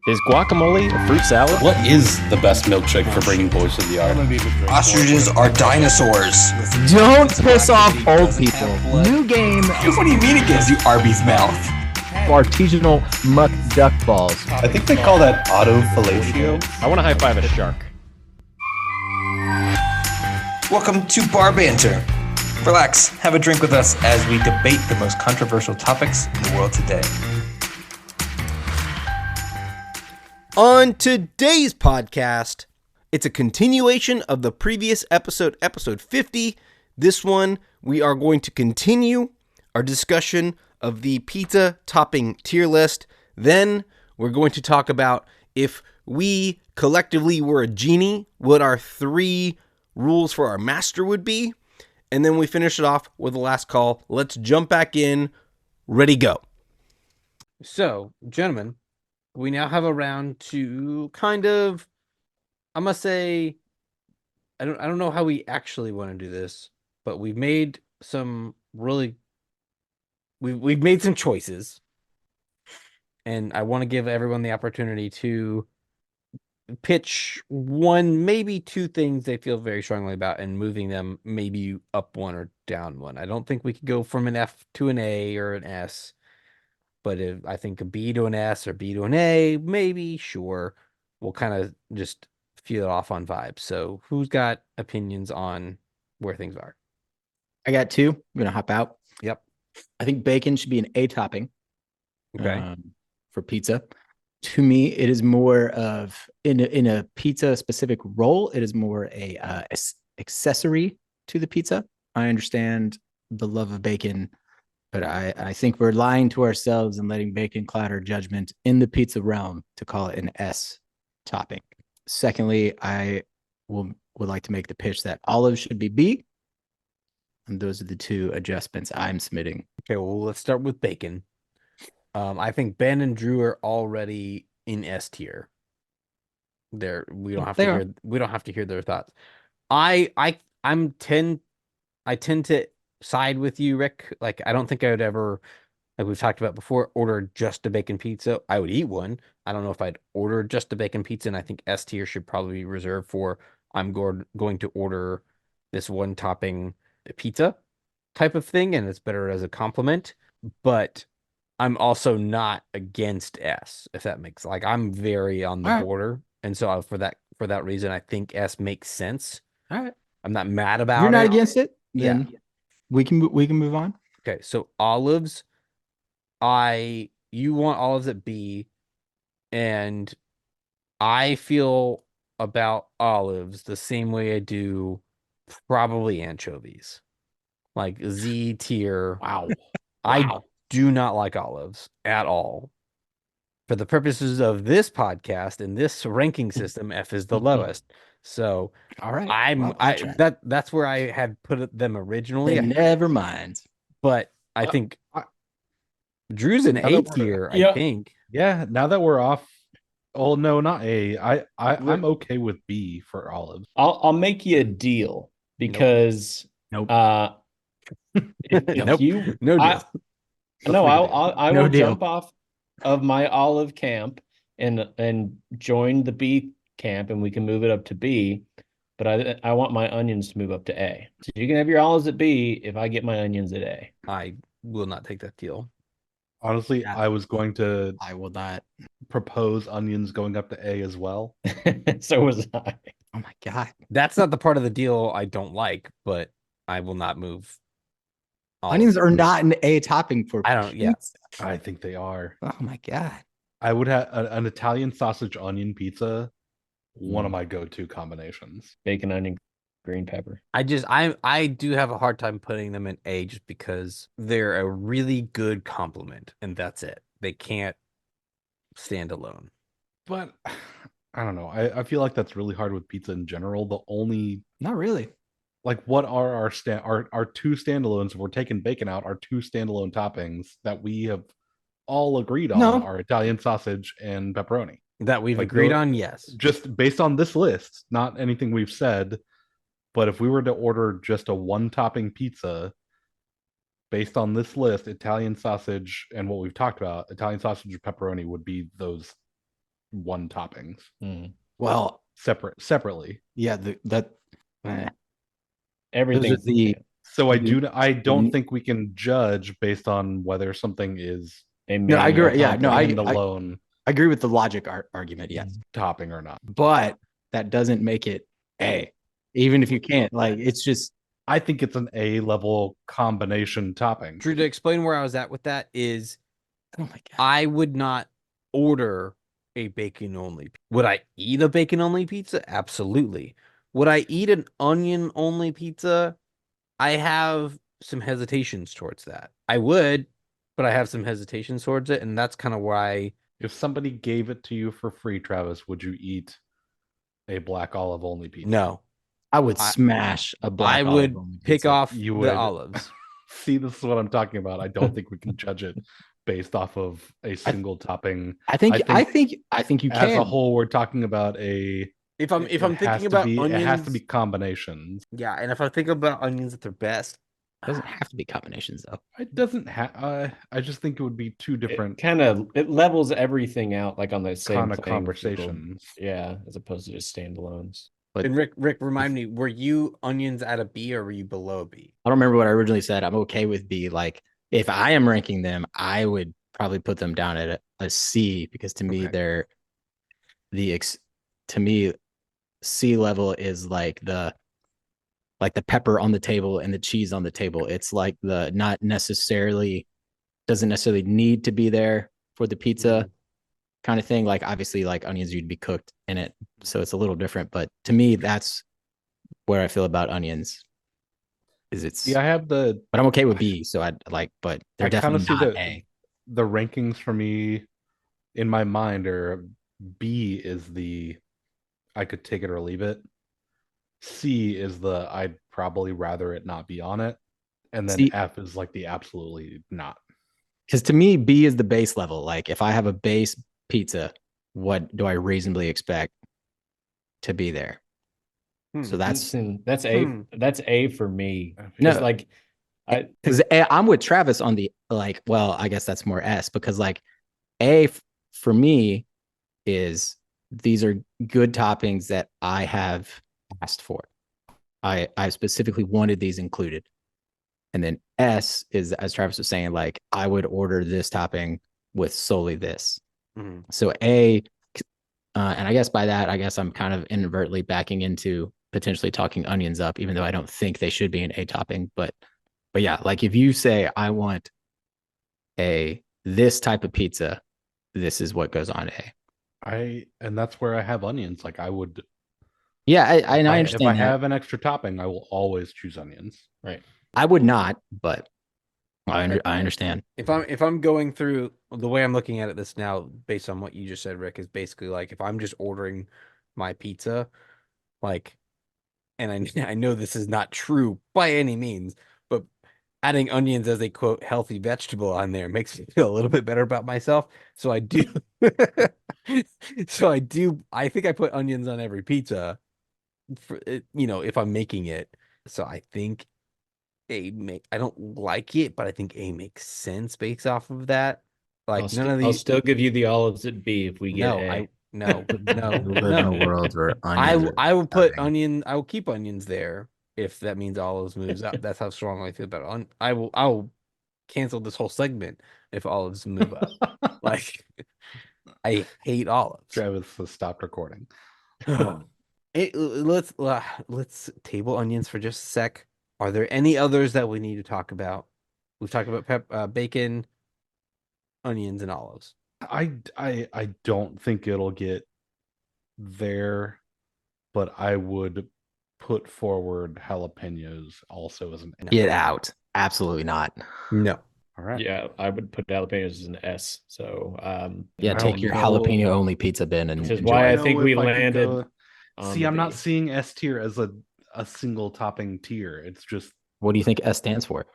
Is guacamole a fruit salad? What is the best milkshake for bringing boys to the yard? Ostriches are dinosaurs. Don't piss off old people. New game. What do you mean it gives you Arby's mouth? Artisanal muck duck balls. I think they call that autofellatio. I want to high five a shark. Welcome to Bar Banter. Relax, have a drink with us as we debate the most controversial topics in the world today. On today's podcast, it's a continuation of the previous episode, episode 50. This one, we are going to continue our discussion of the pizza topping tier list. Then we're going to talk about if we collectively were a genie, what our 3 rules for our master would be. And then we finish it off with the last call. Let's jump back in. Ready, go. So, gentlemen, we now have a round to kind of, I must say, I don't know how we actually want to do this, but we've made some we've made some choices, and I want to give everyone the opportunity to pitch one, maybe 2 things they feel very strongly about, and moving them maybe up 1 or down 1. I don't think we could go from an F to an A or an S. But if I think a B to an S or B to an A, maybe, sure. We'll kind of just feel it off on vibes. So who's got opinions on where things are? I got 2. I'm going to hop out. Yep. I think bacon should be an A topping. Okay. For pizza. To me, it is more of, in a pizza specific role, it is more a accessory to the pizza. I understand the love of bacon, but I think we're lying to ourselves and letting bacon cloud our judgment in the pizza realm to call it an S topping. Secondly, I would like to make the pitch that olives should be B. And those are the 2 adjustments I'm submitting. Okay, well, let's start with bacon. I think Ben and Drew are already in S tier. We don't have to hear their thoughts. I tend to side with you, Rick. Like, I don't think I would ever, like we've talked about before, order just a bacon pizza. I would eat one. I don't know if I'd order just a bacon pizza, and I think S tier should probably be reserved for I'm going to order this one topping pizza type of thing, and it's better as a compliment. But I'm also not against S, if that makes, like, I'm very on the border, and so for that reason, I think S makes sense. All right, I'm not mad about it. You're not against it? Yeah. Then we can move on. Okay, so olives, you want olives at B, and I feel about olives the same way I do probably anchovies, like Z tier. Wow. I do not like olives at all. For the purposes of this podcast and this ranking system, F is the lowest. So, all right, that's where I had put them originally. Never mind. But I think Drew's an A tier. I think. Yeah. Now that we're off, oh no, not A. I'm okay with B for olives. I'll make you a deal because nope. If you no deal. I will jump off of my olive camp and join the B camp, and we can move it up to B. But I want my onions to move up to A. So you can have your olives at B if I get my onions at A. I will not take that deal. Honestly, I was going to. I will not propose onions going up to A as well. So was I. Oh my god, that's not the part of the deal I don't like, but I will not move. Onions are not an A topping for pizza. I don't. Yeah, I think they are. Oh my god, I would have an Italian sausage onion pizza. One of my go-to combinations. Bacon, onion, green pepper. I do have a hard time putting them in A just because they're a really good compliment, and that's it. They can't stand alone. But I don't know. I feel like that's really hard with pizza in general. The only not really. Like, what are our 2 standalones? If we're taking bacon out, our 2 standalone toppings that we have all agreed on are Italian sausage and pepperoni. That we've agreed on, yes. Just based on this list, not anything we've said. But if we were to order just a 1-topping pizza, based on this list, Italian sausage and what we've talked about, Italian sausage and pepperoni would be those one toppings. Well, separately. Yeah, Everything's so I don't think we can judge based on whether something is no, I agree. Yeah, no, I agree with the logic argument. Yes, topping or not, but that doesn't make it A. Even if you can't, like, it's just. I think it's an A level combination topping. Drew, to explain where I was at with that is, oh my God, I would not order a bacon only. Would I eat a bacon only pizza? Absolutely. Would I eat an onion only pizza? I have some hesitations towards that. I would, but I have some hesitations towards it, and that's kind of why. If somebody gave it to you for free, Travis, would you eat a black olive only pizza? No. I would smash a black olive. I would pick off the olives. See, this is what I'm talking about. I don't think we can judge it based off of a single topping. I think you can. As a whole, we're talking about a. If I'm thinking about onions, it has to be combinations. Yeah, and if I think about onions at their best, it doesn't have to be combinations though. It doesn't have. I just think it would be two different. It levels everything out, like on the same kind of conversations. Yeah, as opposed to just standalones. But and Rick, remind me, were you onions at a B or were you below a B? I don't remember what I originally said. I'm okay with B. Like, if I am ranking them, I would probably put them down at a C, because to me they're to me C level is like the pepper on the table and the cheese on the table. It's like the doesn't necessarily need to be there for the pizza kind of thing. Like, obviously, like onions, you'd be cooked in it, so it's a little different. But to me, that's where I feel about onions. But I'm okay with B. So but they're definitely not A. The rankings for me in my mind are B is I could take it or leave it. C is I'd probably rather it not be on it. And then F is like the absolutely not. Because to me, B is the base level. Like, if I have a base pizza, what do I reasonably expect to be there? So that's A. That's A for me. No, because I'm with Travis on the I guess that's more S, because like A for me is these are good toppings that I have asked for. I specifically wanted these included. And then S is, as Travis was saying, like, I would order this topping with solely this. So A, and I guess by that, I'm kind of inadvertently backing into potentially talking onions up, even though I don't think they should be an A topping. But yeah, like, if you say I want this type of pizza, this is what goes on A. And that's where I have onions. Like, I would. Yeah, I understand. If I have an extra topping, I will always choose onions. Right. I would not, but I understand. If I'm going through the way I'm looking at it this now, based on what you just said, Rick, is basically like, if I'm just ordering my pizza, like, and I know this is not true by any means, but adding onions as a quote healthy vegetable on there makes me feel a little bit better about myself. So I do. I think I put onions on every pizza, for if I'm making it. So I think I don't like it, but I think A makes sense based off of that. Like, I'll still give you the olives at B if we get A. No. In a world where I will put onion. I will keep onions there if that means olives moves up. That's how strong I feel about it. I will cancel this whole segment if olives move up. Like, I hate olives. Travis has stopped recording. Let's table onions for just a sec. Are there any others that we need to talk about? We've talked about bacon, onions, and olives. I don't think it'll get there, but I would put forward jalapenos also as an S. Get out. Absolutely not. No. All right. Yeah, I would put jalapenos as an S. So take your jalapeno only pizza bin, and which is why I think we landed. See, I'm not seeing S tier as a single topping tier. It's just, what do you think S stands for?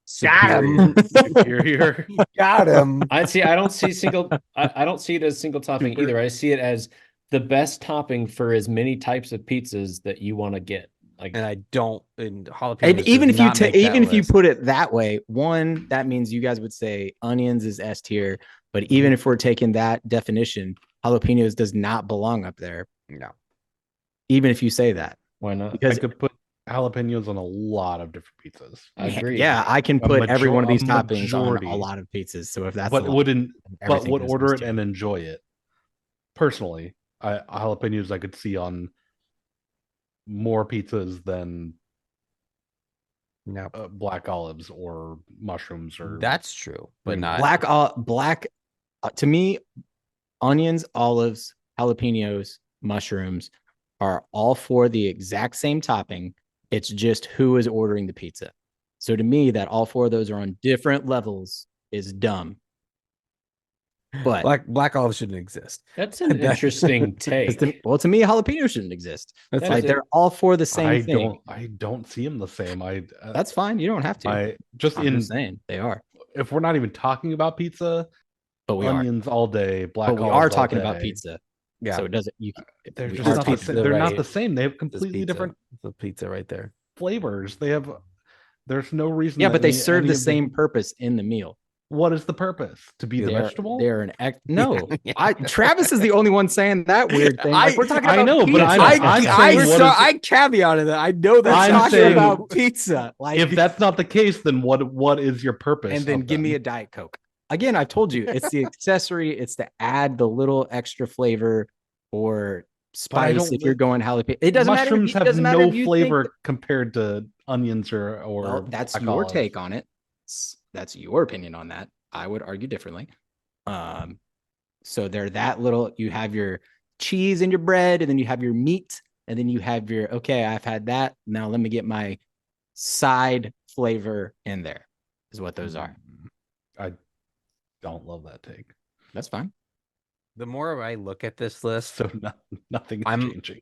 Superior. Got him. I don't see it as single topping either. I see it as the best topping for as many types of pizzas that you want to get. Like, and I don't. And jalapenos. And even if you put it that way, that means you guys would say onions is S tier. But even if we're taking that definition, jalapenos does not belong up there. No. Even if you say that. Why not? Because I could put jalapenos on a lot of different pizzas. I agree. Yeah, I can A put every one of these a toppings on majority. a lot of pizzas. So if that's but the law, would everything goes order it too. and enjoy it. Personally, jalapenos I could see on more pizzas than No. black olives or mushrooms or That's true, but green not black to me, onions, olives, jalapenos, mushrooms are all for the exact same topping. It's just who is ordering the pizza. So to me, that all four of those are on different levels is dumb. But black olives shouldn't exist. That's an interesting take. to me, jalapeno shouldn't exist. That's Like they're all for the same thing. I don't see them the same. That's fine. You don't have to. I just I'm just saying they are. If we're not even talking about pizza, But we onions all day, black But we olives are all talking day. about pizza. Yeah. So it doesn't. They're we just are not the talking- same. They're not right. the same. They have This completely pizza. different The pizza right there. flavors. They have. There's no reason. Yeah, that but they any serve the of same purpose in the meal. What is the purpose? To be the They're- vegetable? They're an no. Yeah. Travis is the only one saying that weird thing. Like we're talking I about know, but pizza. I'm saying what is- I caveated that. I know that. I'm talking saying- about pizza. Like If that's not the case, then what is your purpose? and then of give me a them? Diet Coke. Again, I told you it's the accessory. It's to add the little extra flavor or spice don't- if you're going jalapeno. It doesn't Mushrooms matter. have Doesn't matter no if you flavor think- compared to onions or Well, that's black your olives. take on it. That's your opinion on that. I would argue differently. So they're that little. You have your cheese in your bread, and then you have your meat, and then you have your okay. I've had that. Now let me get my side flavor in there. Is what those are. I don't love that take. That's fine. The more I look at this list, So nothing is changing.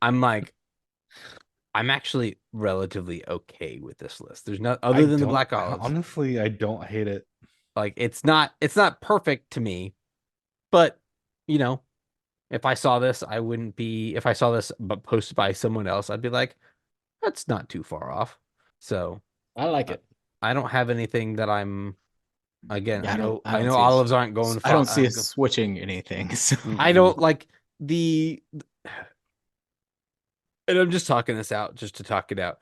I'm actually relatively okay with this list. There's not other than the black olives. Honestly, I don't hate it. Like it's not perfect to me, but you know, if I saw this, I wouldn't be. If I saw this but posted by someone else, I'd be like, that's not too far off. So I like it. I don't have anything that I'm. Again, Yeah, I know I don't see olives aren't going. I don't see us switching anything. So. I don't like the. And I'm just talking this out just to talk it out.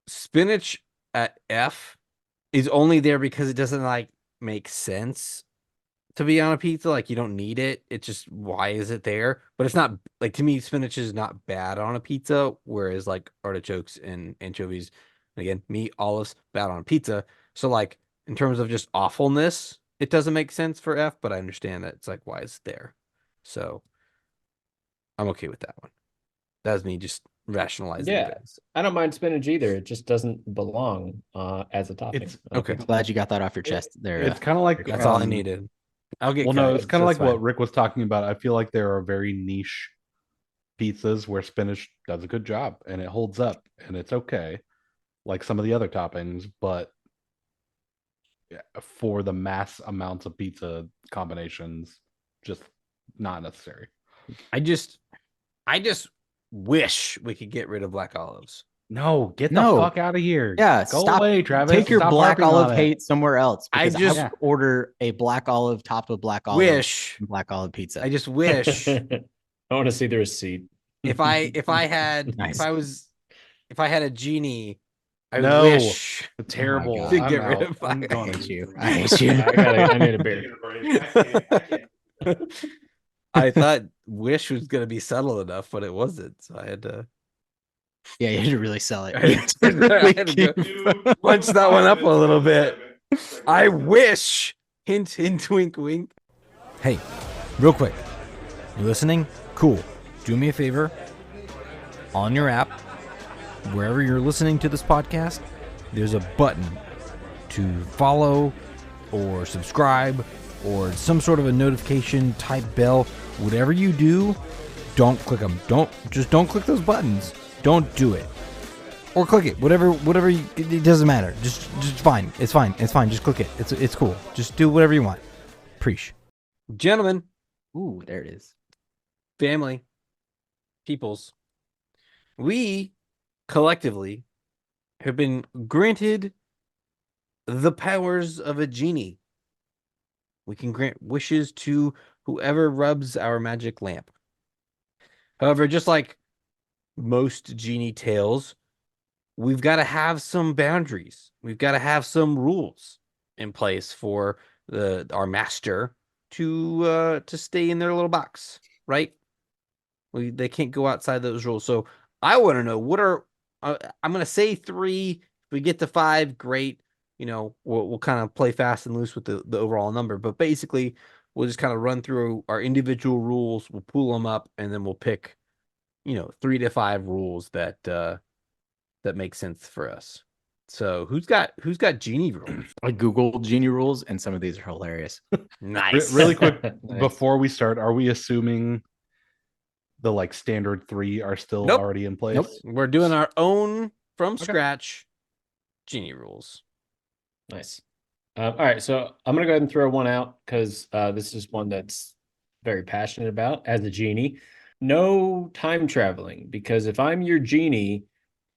Spinach at F is only there because it doesn't like make sense to be on a pizza. Like you don't need it. It's just why is it there? But it's not like to me, spinach is not bad on a pizza, whereas like artichokes and anchovies, and again, meat, olives, bad on a pizza. So like in terms of just awfulness, it doesn't make sense for F, but I understand that it's like why is it there? So I'm okay with that one. That's me just rationalizing. Yeah. things. I don't mind spinach either. It just doesn't belong as a topping. It's okay. Glad you got that off your chest there. It's kind of like That's all I needed. I'll get. Well, no, carrots, it's kind of that's like what fine. Rick was talking about. I feel like there are very niche pizzas where spinach does a good job and it holds up and it's okay, like some of the other toppings, but for the mass amounts of pizza combinations, just not necessary. I just wish we could get rid of black olives. No, get the No. fuck out of here. Yeah, Go stop. away, Travis. Take your Stop black harping on olive it. hate somewhere else. I because just- would order a black olive topped with black olive. Wish. and black olive pizza. I just wish I want to see the receipt. if I had Nice. if I had a genie, I No. wish Terrible. God. to I'm get rid out. of I'm I gone. hate you. I hate you. I need a beer. I thought wish was gonna be subtle enough, but it wasn't. So I had to Yeah, you had to really sell it. I had to go punch that one up a little bit. I wish. Hint, hint, wink, wink. Hey, real quick. You listening? Cool. Do me a favor. On your app, wherever you're listening to this podcast, there's a button to follow or subscribe or some sort of a notification type bell. Whatever you do, don't click them. Don't click those buttons. Don't do it. Or click it. Whatever it doesn't matter. Just fine. It's fine. It's fine. Just click it. It's cool. Just do whatever you want. Preach. Gentlemen, Ooh, there it is. family, peoples, we collectively have been granted the powers of a genie. We can grant wishes to whoever rubs our magic lamp. However, just like most Genie tales, we've got to have some boundaries. We've got to have some rules in place for our master to stay in their little box, right? They can't go outside those rules. So I want to know what are I'm going to say 3. If we get to 5, great. We'll kind of play fast and loose with the overall number, but basically we'll just kind of run through our individual rules. We'll pull them up, and then we'll pick 3 to 5 rules that make sense for us. So who's got Genie rules? I Googled Genie rules, and some of these are hilarious. Nice. Really quick, Nice. before we start, are we assuming the like standard 3 are still Nope. already in place? Nope. We're doing our own from scratch Genie rules. Nice. All right, so I'm gonna go ahead and throw one out because this is one that's very passionate about as a Genie. No time traveling, because if I'm your Genie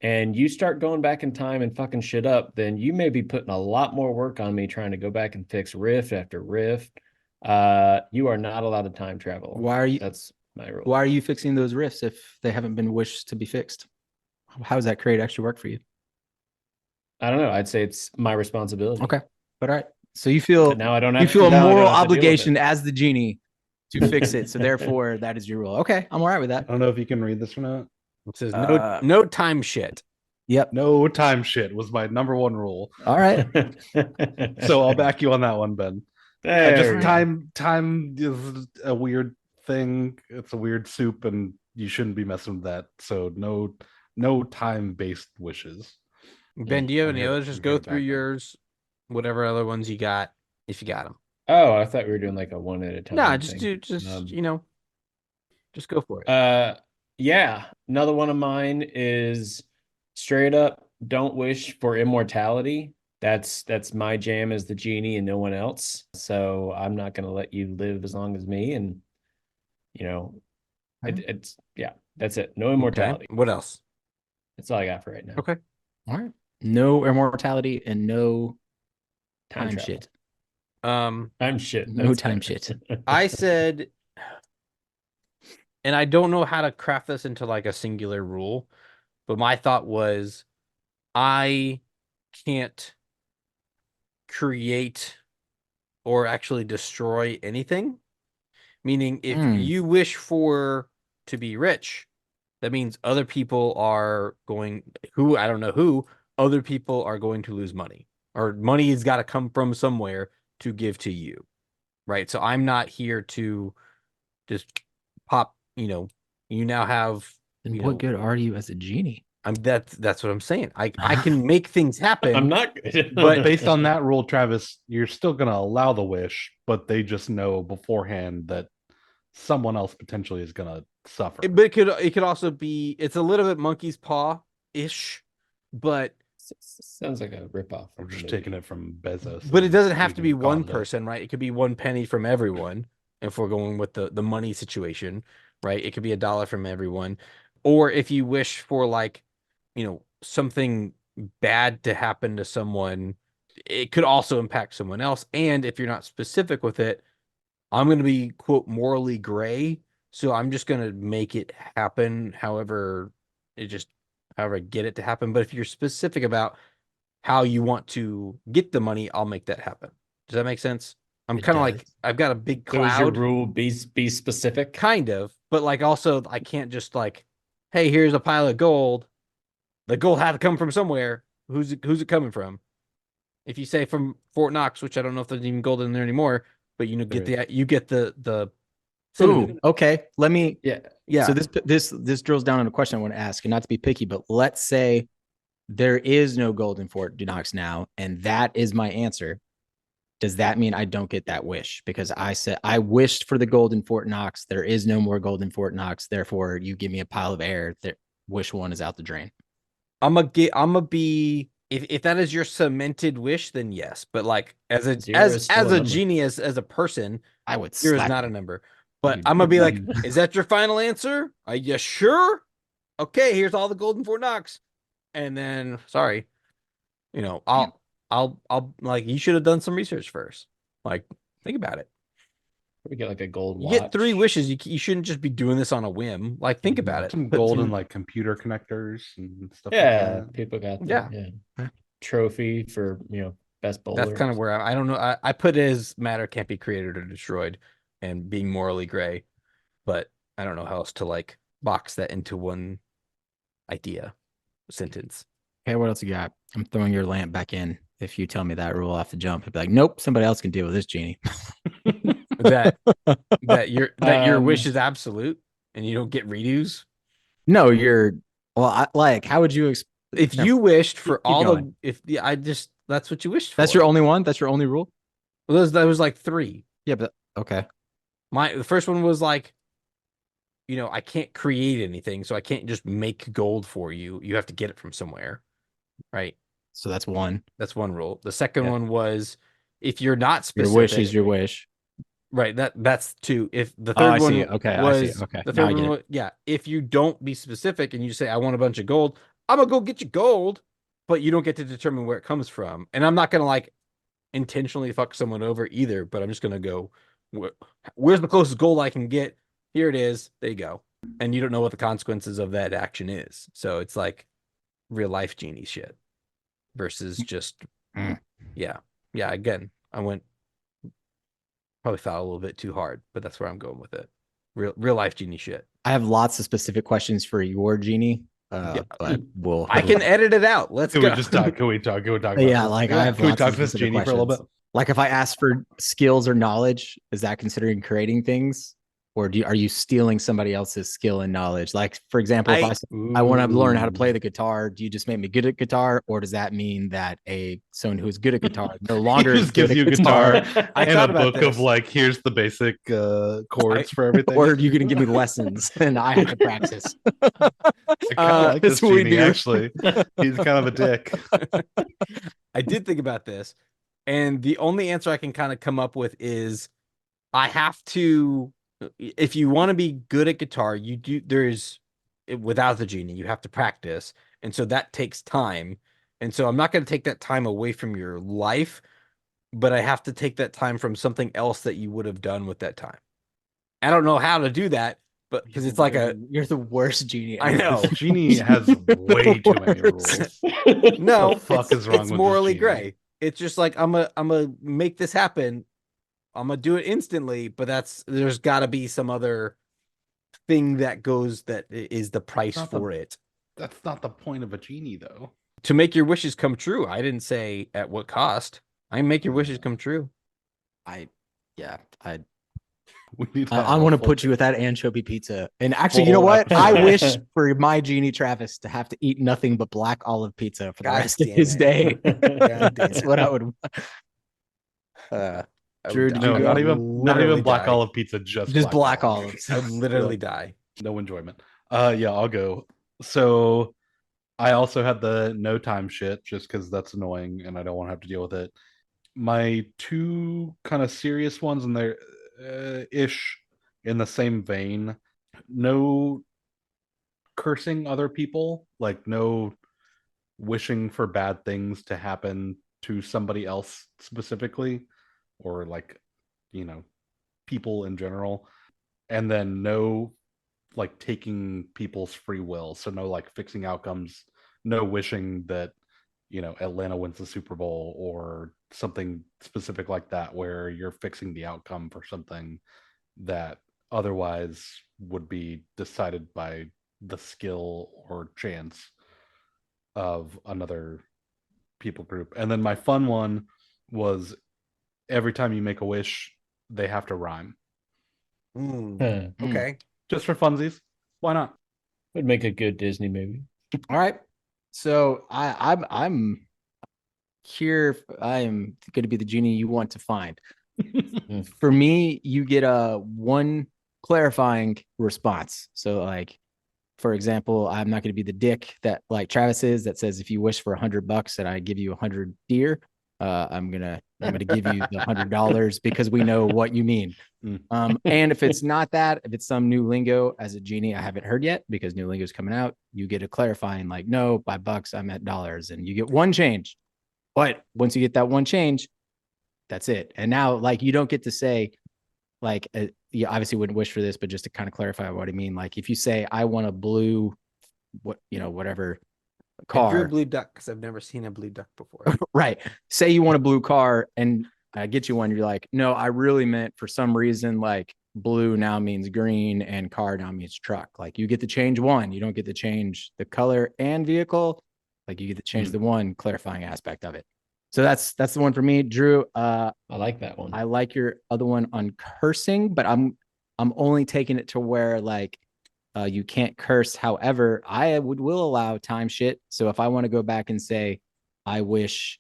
and you start going back in time and fucking shit up, then you may be putting a lot more work on me trying to go back and fix rift after rift. You are not allowed to time travel. Why are you? That's my rule. Why are you fixing those rifts if they haven't been wished to be fixed? How does that create extra work for you? I don't know. I'd say it's my responsibility. Okay, but all right. So you feel But now I don't have you feel a now I don't moral have to deal with obligation it. as the Genie to fix it. So therefore, that is your rule. Okay, I'm all right with I that. don't know if you can read this or not. It says no time shit. Yep. No time shit was my number 1 rule. All right. So I'll back you on that one, Ben. There Just we go. time is a weird thing. It's a weird soup, and you shouldn't be messing with that. So no time-based wishes. Ben, do you have I'm any here to- others? Just I'm go here to through back that. yours, whatever other ones you got, if you got them. Oh, I thought we were doing like a one at a time. No, just thing. just go for it. Yeah. Another one of mine is straight up don't wish for immortality. That's my jam as the Genie and no one else. So I'm not gonna let you live as long as me. And it's that's it. No immortality. Okay. What else? That's all I got for right now. Okay. All right. No immortality and no time travel. shit. I'm shit. No That's time fair. shit. I said, and I don't know how to craft this into like a singular rule, but my thought was I can't create or actually destroy anything. Meaning, if you wish to be rich, that means other people are I don't know who, other people are going to lose money. Or money has got to come from somewhere to give to you. Right? So I'm not here to just pop, you now have... Then what good are you as a Genie? That's what I'm saying. I can make things happen. I'm not But based on that rule, Travis, you're still going to allow the wish, but they just know beforehand that someone else potentially is going to suffer. But it could also be, it's a little bit monkey's paw-ish, but sounds like a ripoff. I'm just taking it from Bezos. But it doesn't have to be Stephen one Conda. person, right? It could be one penny from everyone. If we're going with the money situation, right? It could be $1 from everyone. Or if you wish for like, something bad to happen to someone, it could also impact someone else. And if you're not specific with it, I'm going to be, quote, morally gray. So I'm just going to make it happen however I get it to happen. But if you're specific about how you want to get the money, I'll make that happen. Does that make sense? I'm kind of like, I've got a big cloud. So is your rule be specific? Kind of. But like also, I can't just like, hey, here's a pile of gold. The gold had to come from somewhere. Who's it coming from? If you say from Fort Knox, which I don't know if there's even gold in there anymore, but you get the Ooh, okay. Let me. Yeah. So this drills down on a question I want to ask, and not to be picky, but let's say there is no gold in Fort Knox now, and that is my answer. Does that mean I don't get that wish? Because I said I wished for the gold in Fort Knox. There is no more gold in Fort Knox. Therefore, you give me a pile of air. Wish one is out the drain. I'm gonna be, if that is your cemented wish, then yes. But like as a Genie, as a person, I would. Zero is not a number. But I'm gonna be like, is that your final answer? Are you sure? Okay, here's all the gold in Fort Knox. And then, sorry, I'll like, you should have done some research first. Like, think about it. We get like a gold You watch. get 3 wishes. You shouldn't just be doing this on a whim. Like, think about it. Some Put gold some- and like computer connectors and stuff Yeah, like that. people got Yeah. that. Yeah. Trophy for best bowler. That's kind of where I don't know. I put it as matter can't be created or destroyed, and being morally gray, but I don't know how else to like box that into one sentence. Okay, what else you got? I'm throwing your lamp back in. If you tell me that rule off the jump, I'd be like, nope, somebody else can deal with this, Genie. that your wish Um, is absolute and you don't get redos. No, you're like, how would you If you wished for keep all going. that's what you wished for. That's your only one? That's your only rule? Well, that was like 3. Yeah, but okay. The first one was like, I can't create anything, so I can't just make gold for you. You have to get it from somewhere, right? So that's one. That's one rule. The second one was if you're not specific, Your wish is your wish. right? That's 2. If the Oh, third I one see. Okay, was I see. Okay. the Now I third get one, it. was, yeah. If you don't be specific and you say I want a bunch of gold, I'm gonna go get you gold, but you don't get to determine where it comes from. And I'm not gonna like intentionally fuck someone over either. But I'm just gonna go, where's the closest gold I can get? Here it is. There you go. And you don't know what the consequences of that action is. So it's like real life Genie shit versus just yeah. Again, I went probably thought a little bit too hard, but that's where I'm going with it. Real life Genie shit. I have lots of specific questions for your Genie. But I can edit it out. Let's Can go. we just talk? Can we talk? About Yeah, this? like I have Can we lots talk of to this specific Genie for a little bit? questions. Like if I ask for skills or knowledge, is that considering creating things? Or are you stealing somebody else's skill and knowledge? Like, for example, if I want to learn how to play the guitar, do you just make me good at guitar? Or does that mean that someone who's good at guitar no longer just gives you a guitar and a book this. of like, here's the basic chords for everything? Or are you going to give me lessons and I have to practice? I kind of like this that's what we Genie, do. actually. He's kind of a dick. I did think about this, and the only answer I can kind of come up with is I have to. If you want to be good at guitar, without the Genie, you have to practice. And so that takes time. And so I'm not going to take that time away from your life, but I have to take that time from something else that you would have done with that time. I don't know how to do that, but because it's like you're the worst Genie I know. This Genie has way too many rules. No, The fuck is wrong with it's this morally Genie? gray. It's just like I'm gonna make this happen. I'm gonna do it instantly, but there's got to be some other thing that is the price for it. That's not the point of a Genie, though. To make your wishes come true. I didn't say at what cost. I make your wishes come true. I We need want to put you with that anchovy pizza. And actually, you know what? I wish for my Genie Travis to have to eat nothing but black olive pizza for the rest of his day. That's what I would. Drew, did you go? not even black olive pizza, just black olives. I would literally die. No enjoyment. Yeah, I'll go. So I also had the no time shit just because that's annoying and I don't want to have to deal with it. My 2 kind of serious ones, and they're ish in the same vein. No cursing other people, like no wishing for bad things to happen to somebody else specifically, or like, people in general. And then no like taking people's free will. So no like fixing outcomes, no wishing that, Atlanta wins the Super Bowl or something specific like that, where you're fixing the outcome for something that otherwise would be decided by the skill or chance of another people group. And then my fun one was every time you make a wish, they have to rhyme. Okay. Just for funsies. Why not? Would make a good Disney movie. All right. So I'm here. I am going to be the Genie you want to find. For me, you get one clarifying response. So like, for example, I'm not going to be the dick that like Travis is that says if you wish for $100 and I give you 100 deer, I'm gonna give you the $100 because we know what you mean. And if it's not that, if it's some new lingo as a Genie I haven't heard yet because new lingo is coming out, you get a clarifying like, no, by bucks I'm at dollars, and you get one change. But once you get that one change, that's it. And now like you don't get to say, like you obviously wouldn't wish for this, but just to kind of clarify what I mean, like if you say I want a blue, whatever car. I drew a blue duck because I've never seen a blue duck before. Right. Say you want a blue car and I get you one. You're like, no, I really meant for some reason, like blue now means green and car now means truck. Like you get to change one. You don't get to change the color and vehicle. Like you get to change the one clarifying aspect of it. So that's the one for me. Drew, I like that one. I like your other one on cursing, but I'm only taking it to where like you can't curse. However, I will allow time shit. So if I want to go back and say, I wish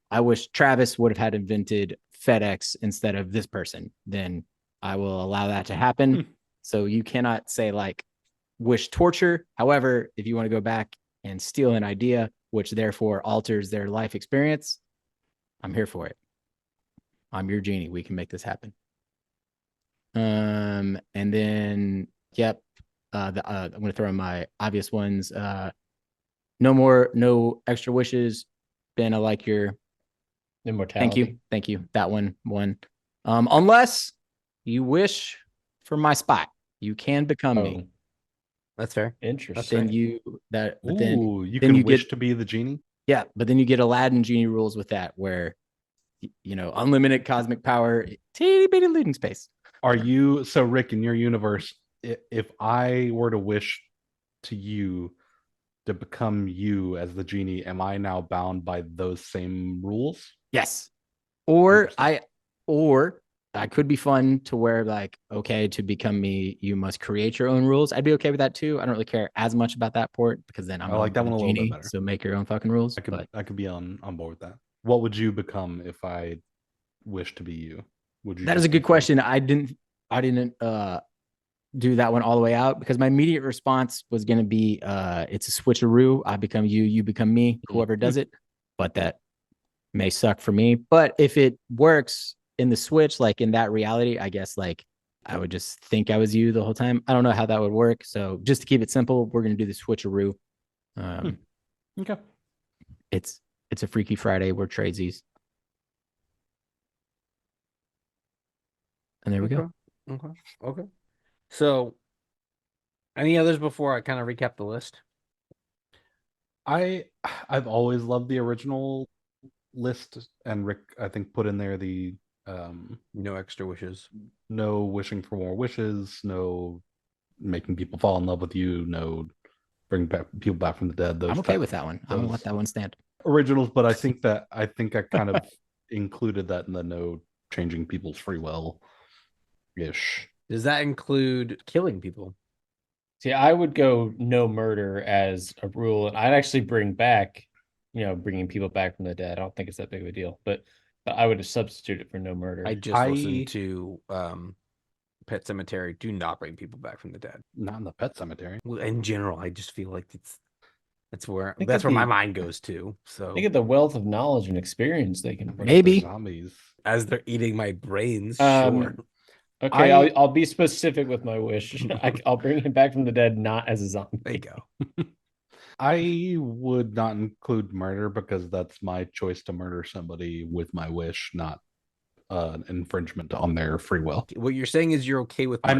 I wish Travis would have had invented FedEx instead of this person, then I will allow that to happen. So you cannot say like wish torture. However, if you want to go back and steal an idea, which therefore alters their life experience, I'm here for it. I'm your genie. We can make this happen. And then, yep. I'm going to throw in my obvious ones. No extra wishes. Ben, I like your immortality. Thank you. That one. Unless you wish for my spot, you can become me. That's fair. Interesting. You can wish to be the genie. Yeah, but then you get Aladdin genie rules with that, where unlimited cosmic power, teeny bitty looting space. Are you so Rick in your universe? If I were to wish to you to become you as the genie, am I now bound by those same rules? Yes. Or I could be fun to where like, okay, to become me, you must create your own rules. I'd be okay with that too. I don't really care as much about that port because then I'm like that one a little bit better. So make your own fucking rules. I could be on board with that. What would you become if I wish to be you? That is a good question. I didn't do that one all the way out because my immediate response was going to be it's a switcheroo. I become you, you become me, whoever does it. But that may suck for me. But if it works in the switch, like in that reality, I guess like I would just think I was you the whole time. I don't know how that would work. So just to keep it simple, we're going to do the switcheroo. Okay. It's a Freaky Friday. We're tradesies. And there we go. Okay. So, any others before I kind of recap the list? I've always loved the original list, and Rick, I think, put in there the no extra wishes, no wishing for more wishes, no making people fall in love with you, no bring people back from the dead. I'm okay with that one. I'm gonna let that one stand. Originals, but I think I kind of included that in the no changing people's free will ish. Does that include killing people? See, I would go no murder as a rule, and I'd actually bring back, bringing people back from the dead. I don't think it's that big of a deal, but I would substitute it for no murder. I just listened to Pet Sematary. Do not bring people back from the dead. Not in the Pet Cemetery. Well, in general, I just feel like that's where my mind goes to. So think of the wealth of knowledge and experience they can bring. Maybe zombies as they're eating my brains. Sure. Okay, I'll be specific with my wish. I'll bring him back from the dead, not as a zombie. There you go. I would not include murder because that's my choice to murder somebody with my wish, not an infringement on their free will. What you're saying is you're okay with murder.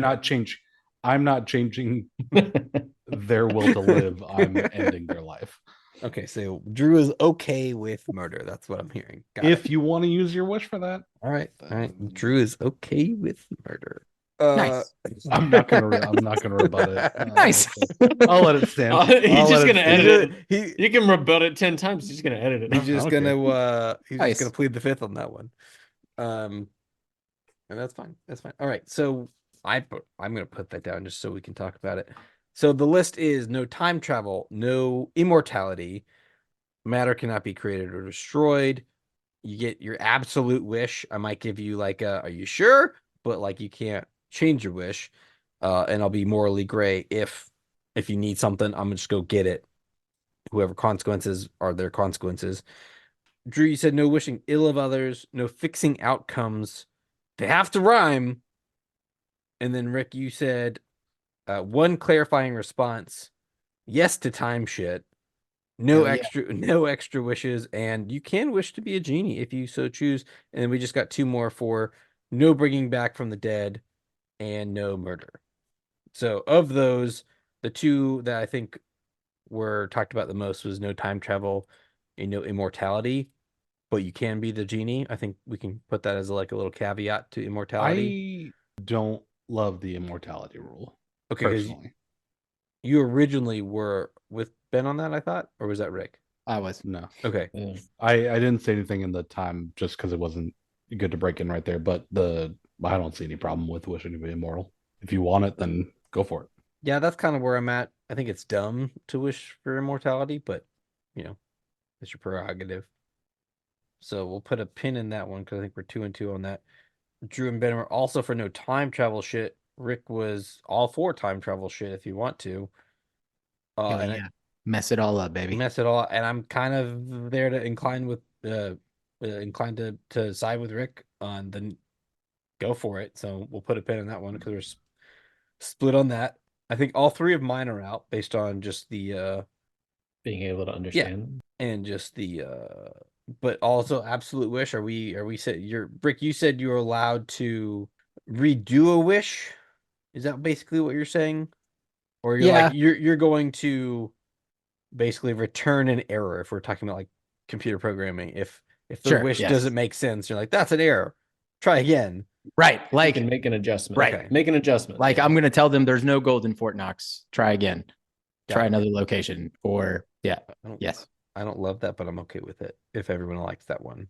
I'm not changing their will to live. I'm ending their life. Okay, so Drew is okay with murder. That's what I'm hearing. If you want to use your wish for that. All right. Drew is okay with murder. Nice. I'm not gonna rebut it. Nice. I'll let it stand. He's just gonna edit it. You can rebut it 10 times. He's gonna edit it. He's just gonna plead the fifth on that one. And that's fine. That's fine. All right. So I'm gonna put that down just so we can talk about it. So the list is no time travel, no immortality, matter cannot be created or destroyed. You get your absolute wish. I might give you like are you sure? But like you can't change your wish. And I'll be morally gray if you need something, I'm gonna just go get it. Whoever consequences are their consequences. Drew, you said no wishing ill of others, no fixing outcomes. They have to rhyme. And then Rick, you said one clarifying response, yes to time shit. No Hell yeah. extra wishes, and you can wish to be a genie if you so choose. And then we just got 2 more for no bringing back from the dead and no murder. So of those, the 2 that I think were talked about the most was no time travel and no immortality, but you can be the genie. I think we can put that as like a little caveat to immortality. I don't love the immortality rule. Okay, personally. You originally were with Ben on that, I thought, or was that Rick? I was. No. Okay. Yeah. I didn't say anything in the time just because it wasn't good to break in right there, but I don't see any problem with wishing to be immortal. If you want it, then go for it. Yeah, that's kind of where I'm at. I think it's dumb to wish for immortality, but it's your prerogative. So we'll put a pin in that one because I think we're 2 and 2 on that. Drew and Ben were also for no time travel shit. Rick was all for time travel shit if you want to. Hell yeah. Mess it all up, baby. Mess it all, and I'm kind of there to inclined to side with Rick on the go for it. So we'll put a pin in that one because we're split on that. I think all 3 of mine are out based on just the being able to understand and just the but also absolute wish. Are we said Rick, you said you're allowed to redo a wish? Is that basically what you're saying? Or you're going to basically return an error if we're talking about like computer programming. If the wish doesn't make sense, you're like, that's an error. Try again. Right. Like, you can make an adjustment. Right. Okay. Make an adjustment. Like, I'm going to tell them there's no gold in Fort Knox. Try again. Try Yeah. another location. Or, yes. I don't love that, but I'm okay with it if everyone likes that one.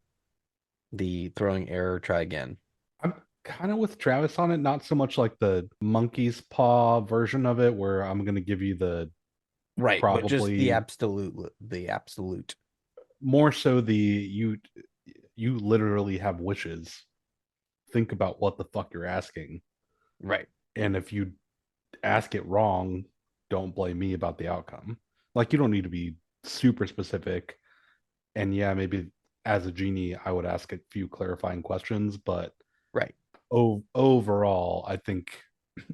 The throwing error, try again. I'm kind of with Travis on it, not so much like the monkey's paw version of it, where I'm going to give you the right, probably but just the absolute. More so you literally have wishes. Think about what the fuck you're asking. Right. And if you ask it wrong, don't blame me about the outcome. Like, you don't need to be super specific. And yeah, maybe as a genie, I would ask a few clarifying questions, but right. Overall, I think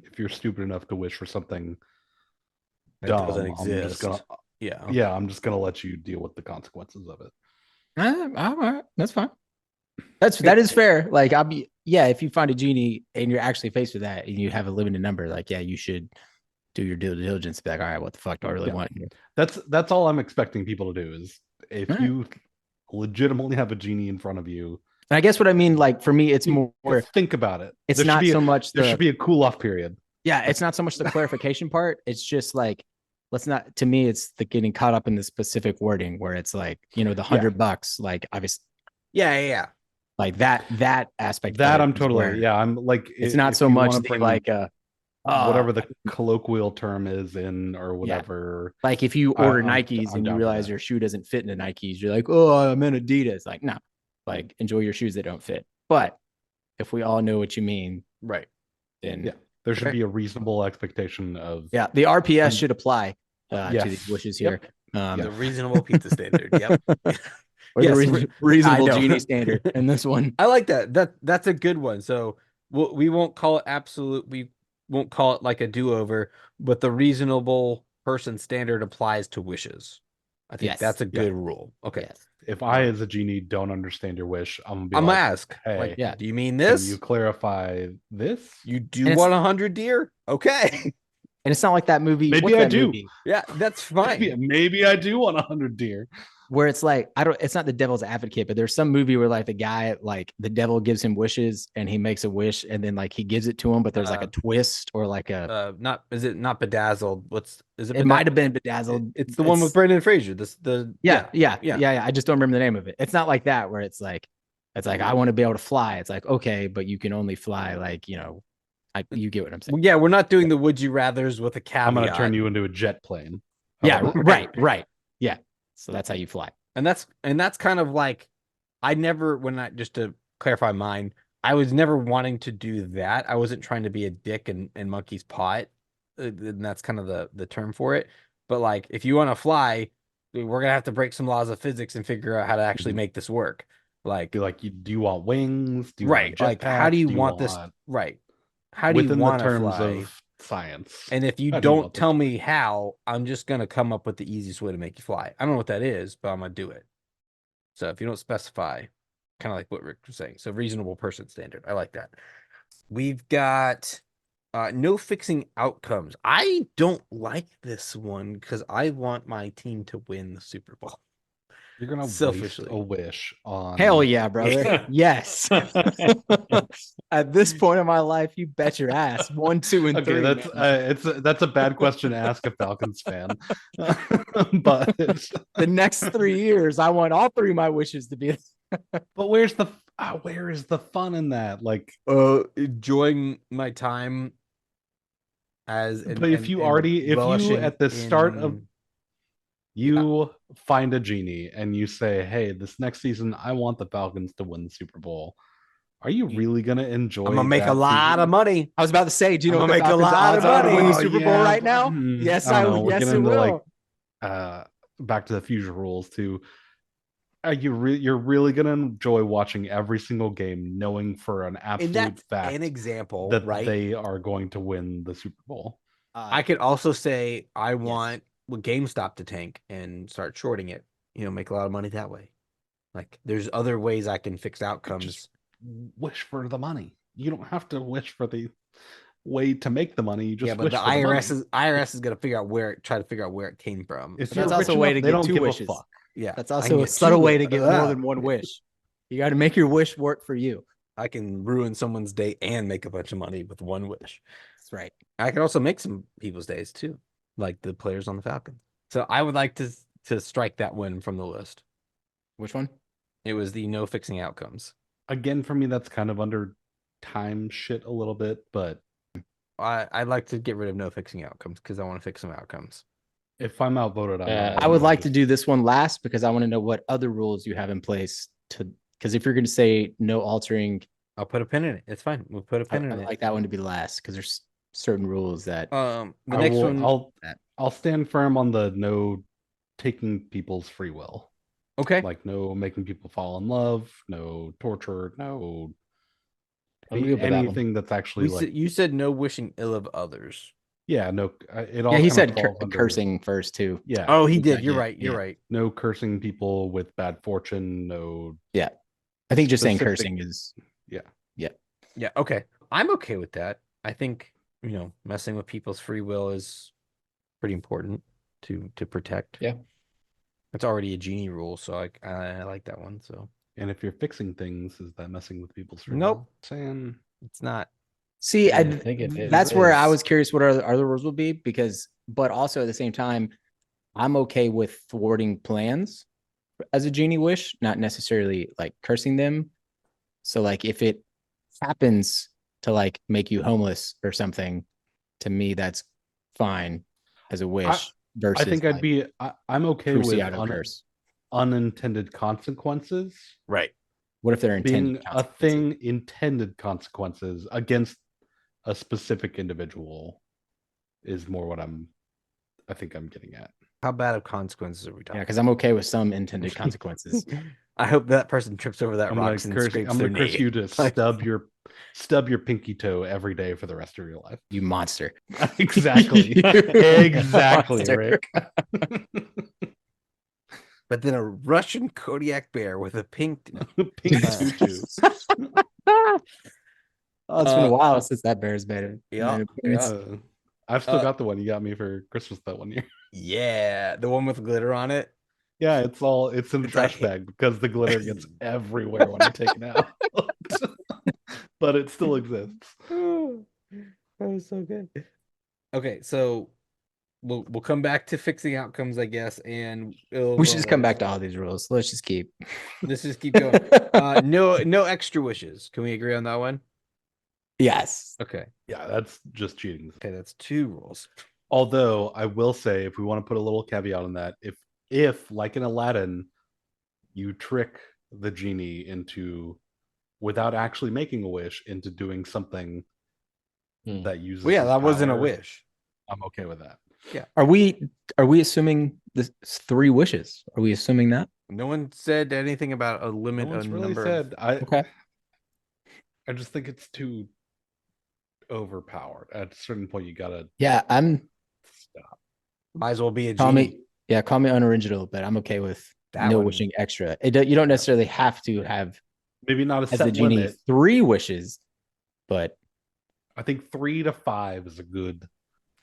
if you're stupid enough to wish for something that dumb, doesn't exist, I'm just gonna let you deal with the consequences of it. All right, that's fine. That is fair. Like, if you find a genie and you're actually faced with that and you have a limited number, like, you should do your due diligence. Be like, all right, what the fuck do I really want? That's all I'm expecting people to do is if you legitimately have a genie in front of you. And I guess what I mean, like, for me, it's more think about it. It's not so much there should be a cool off period. Yeah, it's not so much the clarification part. It's just like, to me, it's the getting caught up in the specific wording where it's like, the $100, like, obviously. Yeah. Like that aspect. That I'm totally, I'm like, it's not so much like whatever the colloquial term is or whatever. Yeah. Like if you order Nikes and you realize your shoe doesn't fit into Nikes, you're like, oh, I'm in Adidas. Like, no, like enjoy your shoes that don't fit. But if we all know what you mean, right, then there should be a reasonable expectation of. Yeah, the RPS should apply to these wishes here. The reasonable pizza standard. Yep. Or the reasonable genie standard in this one. I like that. That's a good one. So we won't call it absolute. We won't call it like a do-over, but the reasonable person standard applies to wishes. I think that's a good rule. Okay. Yes. If I, as a genie, don't understand your wish, I'm gonna ask. Hey, do you mean this? Can you clarify this? You do want 100 deer? Okay. And it's not like that movie. Maybe I do. Movie? Yeah, that's fine. Maybe I do want 100 deer. Where it's like, it's not the devil's advocate, but there's some movie where like the guy, like the devil gives him wishes and he makes a wish and then like he gives it to him, but there's like a twist or like is it not Bedazzled? It might have been Bedazzled. It's the one with Brendan Fraser. Yeah. I just don't remember the name of it. It's not like that where it's like, I want to be able to fly. It's like, okay, but you can only fly like, you get what I'm saying. Yeah, we're not doing the would you rathers with a caveat. I'm going to turn you into a jet plane. Yeah, right. Yeah. So that's how you fly. And that's kind of like, just to clarify mine, I was never wanting to do that. I wasn't trying to be a dick and monkey's pot. And that's kind of the term for it. But like, if you want to fly, we're going to have to break some laws of physics and figure out how to actually make this work. Like, do you want wings? Do you right. Want like, how do you want this? Right. How do you want to fly? Within the terms of science. And if you don't tell me how, I'm just gonna come up with the easiest way to make you fly. I don't know what that is, but I'm gonna do it. So if you don't specify, kind of like what Rick was saying, so reasonable person standard. I like that. We've got no fixing outcomes. I don't like this one because I want my team to win the Super Bowl. You're gonna waste a wish on. Hell yeah, brother. Yes. At this point in my life, you bet your ass. 1, 2, and 3. That's a bad question to ask a Falcons fan. But the next 3 years, I want all 3 of my wishes to be. But where is the fun in that? Like, enjoying my time as. But if you at the start of. You find a genie and you say, hey, this next season, I want the Falcons to win the Super Bowl. Are you really going to enjoy I'm going to make a lot of money. I was about to say, do you know what the Falcons odds are to win the Super Bowl right now? Yes, I will. Yes, it will. Back to the future rules too. You're really going to enjoy watching every single game, knowing for an absolute fact an example that they are going to win the Super Bowl. I could also say I want GameStop to tank and start shorting it, make a lot of money that way. Like there's other ways I can fix outcomes. Just wish for the money. You don't have to wish for the way to make the money. You just but the IRS is going to try to figure out where it came from. That's also a way to get 2 wishes. Yeah, that's also a subtle way to get more than 1 wish. You got to make your wish work for you. I can ruin someone's day and make a bunch of money with 1 wish. That's right. I can also make some people's days too, like the players on the Falcons. So I would like to strike that one from the list. Which one? It was the no fixing outcomes. Again, for me, that's kind of under time shit a little bit, but I'd like to get rid of no fixing outcomes because I want to fix some outcomes. If I'm outvoted, I would like to do this one last because I want to know what other rules you have in place because if you're going to say no altering, I'll put a pin in it. It's fine. We'll put a pin in it. I like that one to be last because there's certain rules that I'll stand firm on the no taking people's free will. Okay. Like no making people fall in love, no torture, no anything that's actually you said no wishing ill of others. Yeah, no. It all. He said cursing first too. Yeah. Oh, he did. You're right. You're right. No cursing people with bad fortune. No. Yeah, I think just saying cursing is. Yeah. Okay, I'm okay with that. I think messing with people's free will is pretty important to protect. Yeah, it's already a Genie rule, so I like that one. So. And if you're fixing things, is that messing with people's free will? Nope. Saying it's not. See, I think that's where I was curious what other rules would be but also at the same time, I'm okay with thwarting plans as a Genie wish, not necessarily like cursing them. So like if it happens to like make you homeless or something, to me, that's fine as a wish. I think I'm okay with unintended consequences. Right. What if they're intended intended consequences against a specific individual is more what I think I'm getting at. How bad of consequences are we talking? Yeah, because I'm okay with some intended consequences. I hope that person trips over that rock and scrapes their knee. I'm going to curse you to stub your pinky toe every day for the rest of your life. You monster. Exactly. Exactly, monster. Rick. But then a Russian Kodiak bear with a pink tutu. Oh, it's been a while since that bear's been. Yeah. I've still got the one you got me for Christmas that one year. Yeah, the one with glitter on it. Yeah, it's in the trash bag because the glitter gets everywhere when you take it out. But it still exists. That was so good. Okay, so we'll come back to fixing outcomes, I guess, and we should just come back to all these rules. Let's just keep going. No extra wishes. Can we agree on that one? Yes. Okay. Yeah, that's just cheating. Okay, that's 2 rules. Although I will say, if we want to put a little caveat on that, if like in Aladdin, you trick the genie into, without actually making a wish, into doing something that uses. Well, yeah, that wasn't a wish. I'm okay with that. Yeah. Are we assuming this 3 wishes? Are we assuming that? No one said anything about a limit. No one's really number said. okay. I just think it's too. overpowered. At a certain point, you gotta I'm stop. Might as well be a call genie. call me unoriginal, but I'm okay with That no one. wishing extra. You don't necessarily have to have Maybe not a as the set genie limit. 3 wishes, but I think 3 to 5 is a good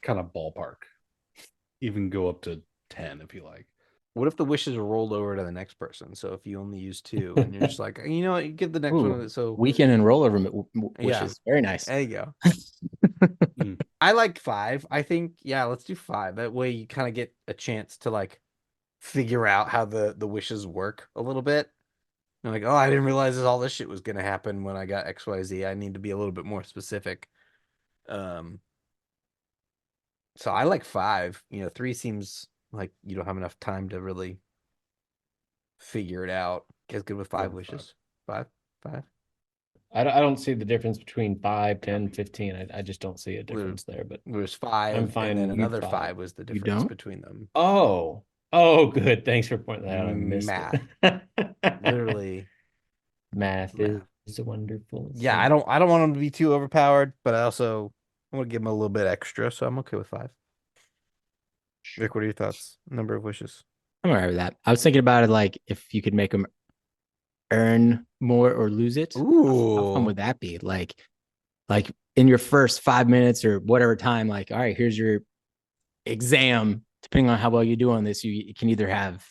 kind of ballpark. Even go up to 10 if you like. What if the wishes are rolled over to the next person? So if you only use 2 and you're just like, you know what, you give the next one. So weekend and rollover wishes. Yeah. Very nice. There you go. I like 5. I think, yeah, let's do 5. That way you kind of get a chance to like figure out how the wishes work a little bit. You're like, oh, I didn't realize all this shit was gonna happen when I got XYZ. I need to be a little bit more specific. So I like 5. 3 seems like you don't have enough time to really figure it out. Gets good with 5 wishes. 5. I don't see the difference between 5, 10, 15. I just don't see a difference there. But There's 5, I'm fine and then with another 5. 5 was the You difference don't? between them. Oh, good. Thanks for pointing that out. I missed Math. it. Literally. Math is a wonderful. Yeah, I don't want them to be too overpowered, but I want to give them a little bit extra, so I'm okay with 5. Rick, what are your thoughts? Number of wishes. I'm all right with that. I was thinking about it like if you could make them earn more or lose it. Ooh. How fun would that be? Like in your first 5 minutes or whatever time, like, all right, here's your exam. Depending on how well you do on this, you can either have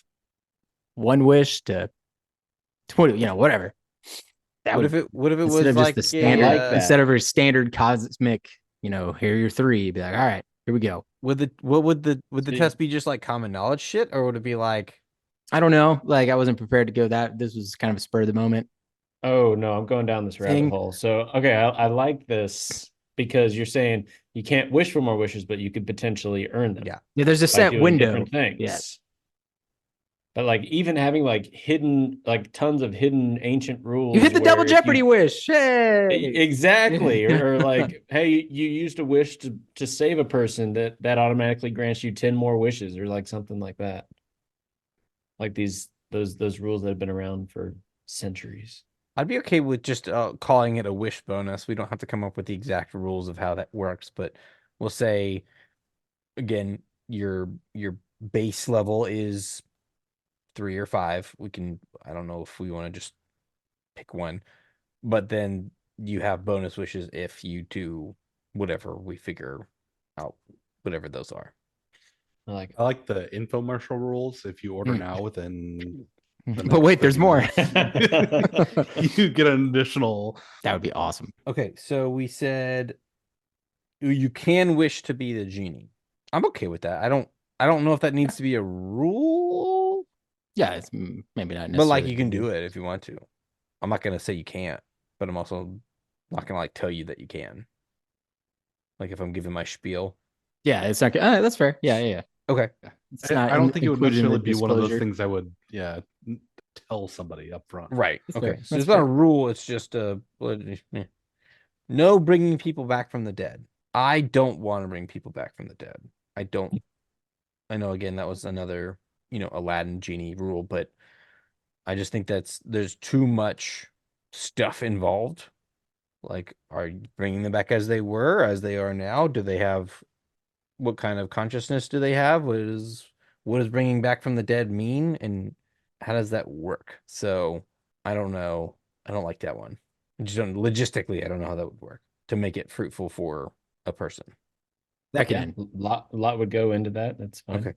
1 wish to 20, whatever. What if it was of like just the standard, I like that. instead of a standard cosmic, here are your 3, be like, all right, here we go. Would the test be just like common knowledge shit, or would it be like, I don't know. Like I wasn't prepared to go that. This was kind of a spur of the moment. Oh no, I'm going down this rabbit hole. So okay, I like this because you're saying you can't wish for more wishes, but you could potentially earn them. Yeah, there's a by set doing window. Different things. Yeah. But like even having like hidden, like tons of hidden ancient rules. You hit the double jeopardy wish. Hey! Exactly. or like, hey, you used a wish to save a person that automatically grants you 10 more wishes, or like something like that. Like those rules that have been around for centuries. I'd be okay with just calling it a wish bonus. We don't have to come up with the exact rules of how that works, but we'll say, again, your base level is 3 or 5. I don't know if we want to just pick one, but then you have bonus wishes if you do whatever we figure out, whatever those are. I like the infomercial rules. If you order now within but wait, there's more. You get an additional. That would be awesome. Okay, so we said you can wish to be the genie. I'm okay with that. I don't know if that needs to be a rule. Yeah, it's maybe not necessarily. But like you can do it if you want to. I'm not gonna say you can't, but I'm also not gonna like tell you that you can. Like if I'm giving my spiel. Yeah, it's not. That's fair. Yeah. Okay. It's not. I don't think it would necessarily be one of those disclosure. things I would tell somebody up front. Right. That's okay. fair. So That's it's not fair. a rule. It's just no bringing people back from the dead. I don't want to bring people back from the dead. I don't. I know. Again, that was another Aladdin genie rule, but I just think there's too much stuff involved. Like, are you bringing them back as they were, as they are now? Do they have what kind of consciousness do they have? What does bringing back from the dead mean, and how does that work? So I don't know. I don't like that one. Logistically, I don't know how that would work to make it fruitful for a person. A lot would go into that. That's fine. Okay.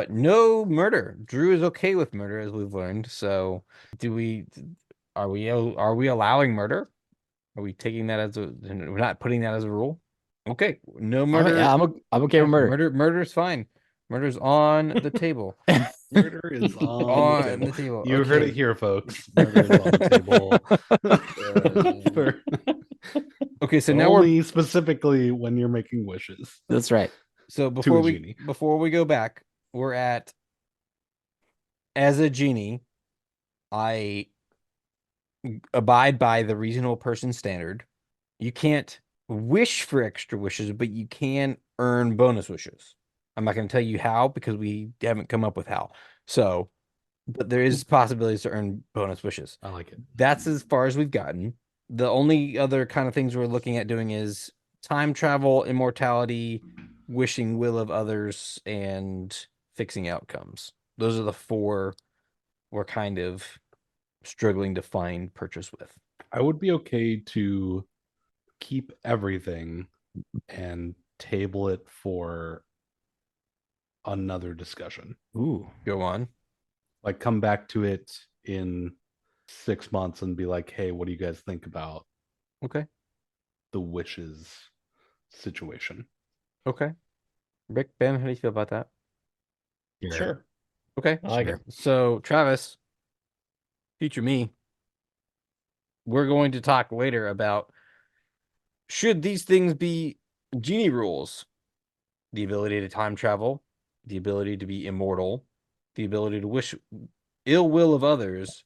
No murder. Drew is okay with murder, as we've learned. So are we allowing murder? Are we taking that we're not putting that as a rule? Okay. No murder. Yeah, I'm okay with murder. Murder's fine. Murder's on the table. Murder is on the table. You heard it here, folks. Murder is on the table. Okay, so now only specifically when you're making wishes. That's right. So before we go back, we're at, as a genie, I abide by the reasonable person standard. You can't wish for extra wishes, but you can earn bonus wishes. I'm not going to tell you how because we haven't come up with how. So, but there is possibilities to earn bonus wishes. I like it. That's as far as we've gotten. The only other kind of things we're looking at doing is time travel, immortality, wishing will of others, and fixing outcomes. Those are the 4 we're kind of struggling to find purchase with. I would be okay to keep everything and table it for another discussion. Ooh, go on. Like come back to it in 6 months and be like, hey, what do you guys think about the wishes situation? Okay. Rick, Ben, how do you feel about that? Sure. Okay. I like it. So, Travis, future me, we're going to talk later about should these things be Genie rules? The ability to time travel, the ability to be immortal, the ability to wish ill will of others,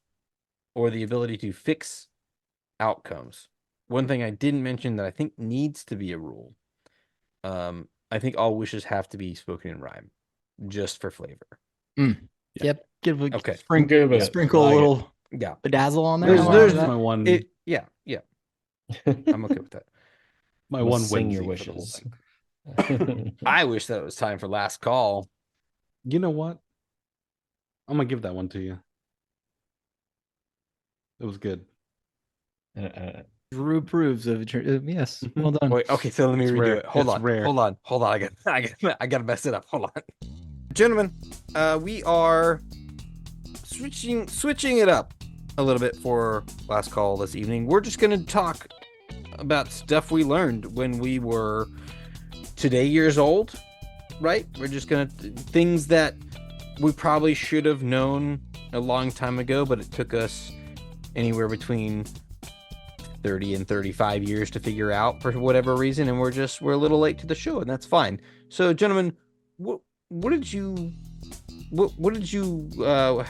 or the ability to fix outcomes. One thing I didn't mention that I think needs to be a rule. I think all wishes have to be spoken in rhyme, just for flavor. Yep. Give a Okay. sprinkle a little bedazzle on there. There's my one. Yeah. I'm okay with that. My one sing your whimsy for the whole wishes. thing. I wish that it was time for last call. You know what? I'm gonna give that one to you. It was good. Drew approves of it. Yes. Well done. Wait, okay, so let me It's redo rare. it. Hold It's on. rare. Hold on. I gotta mess it up. Hold on. Gentlemen, we are switching it up a little bit for last call this evening. We're just gonna talk about stuff we learned when we were today years old, right? We're just gonna things that we probably should have known a long time ago, but it took us anywhere between 30 and 35 years to figure out for whatever reason, and we're a little late to the show, and that's fine. So, gentlemen, what did you how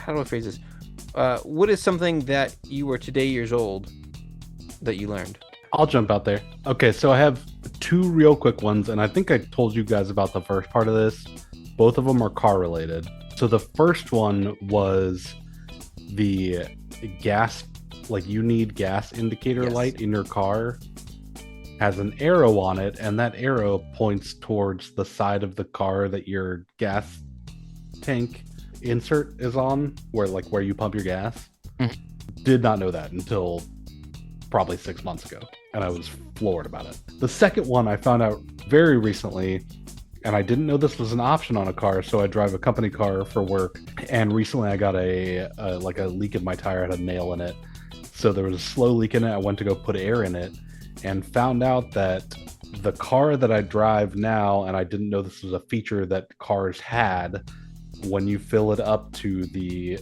do I phrase this? What is something that you were today years old that you learned? I'll jump out there. Okay, so I have 2 real quick ones, and I think I told you guys about the first part of this. Both of them are car related. So the first one was the gas, like you need gas indicator light in your car, has an arrow on it, and that arrow points towards the side of the car that your gas tank insert is on, where you pump your gas. Did not know that until probably 6 months ago, and I was floored about it. The second one I found out very recently, and I didn't know this was an option on a car, so I drive a company car for work, and recently I got a leak in my tire, had a nail in it. So there was a slow leak in it. I went to go put air in it and found out that the car that I drive now, and I didn't know this was a feature that cars had, when you fill it up to the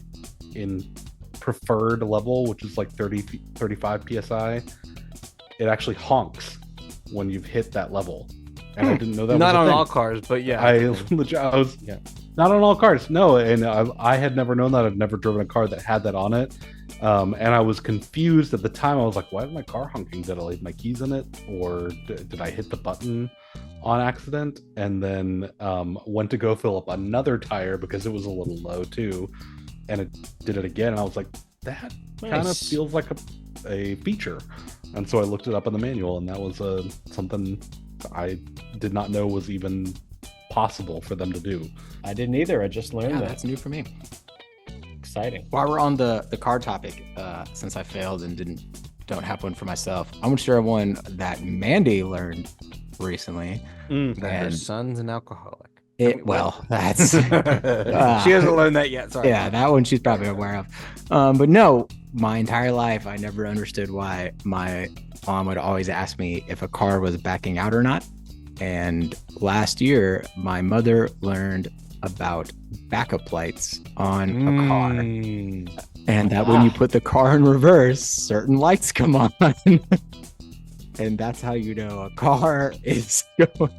preferred level, which is like 35 psi, it actually honks when you've hit that level. And I didn't know that. Not was a on thing. all cars, but yeah. I was not on all cars. No, and I had never known that. I've never driven a car that had that on it. And I was confused at the time. I was like, why is my car honking? Did I leave my keys in it? Or did I hit the button on accident? And then went to go fill up another tire because it was a little low too. And it did it again. And I was like, that kind of feels like a feature. And so I looked it up in the manual, and that was something I did not know was even possible for them to do. I didn't either. I just learned that. That's new for me. Exciting. While we're on the car topic, since I failed and don't have one for myself, I'm going to share one that Mandy learned recently. That her son's an alcoholic. That's she hasn't learned that yet. Sorry. Yeah, that one she's probably aware of. But no, my entire life I never understood why my mom would always ask me if a car was backing out or not. And last year, my mother learned about backup lights on a car, and that when you put the car in reverse, certain lights come on. And that's how you know a car is going.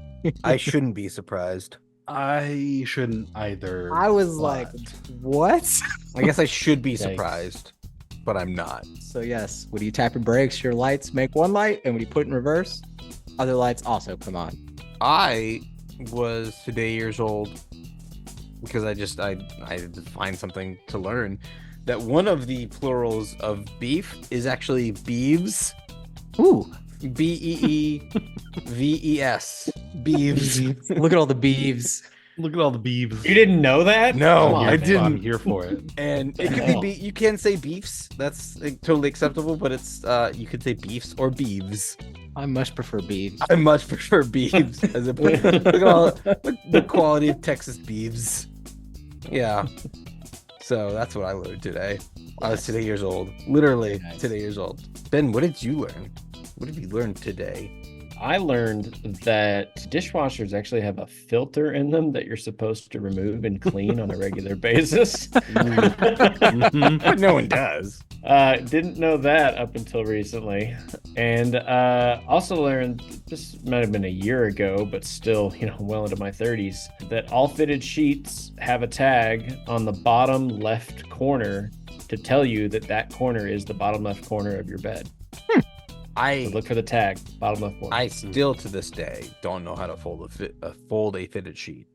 I shouldn't be surprised. I shouldn't either. I was like, what? I guess I should be surprised, but I'm not. So yes, when you tap your brakes, your lights make one light, and when you put it in reverse, other lights also come on. I was today years old because I had to find something to learn that one of the plurals of beef is actually beeves. Ooh, Beeves. Beeves. Look at all the beeves. Look at all the beeves. You didn't know that? No, I'm I here- didn't. I'm here for it. And it could be you can say beefs. That's totally acceptable, but it's you could say beefs or beeves. I much prefer beeves. I much prefer beeves as a look at all the quality of Texas beeves. Yeah. So that's what I learned today. I was today years old. Literally today years old. Ben, what did you learn? What did you learn today? I learned that dishwashers actually have a filter in them that you're supposed to remove and clean on a regular basis. No one does. Didn't know that up until recently. And also learned, this might have been a year ago, but still, well into my 30s, that all fitted sheets have a tag on the bottom left corner to tell you that corner is the bottom left corner of your bed. So look for the tag, bottom left corner. I still to this day don't know how to fold a fitted sheet.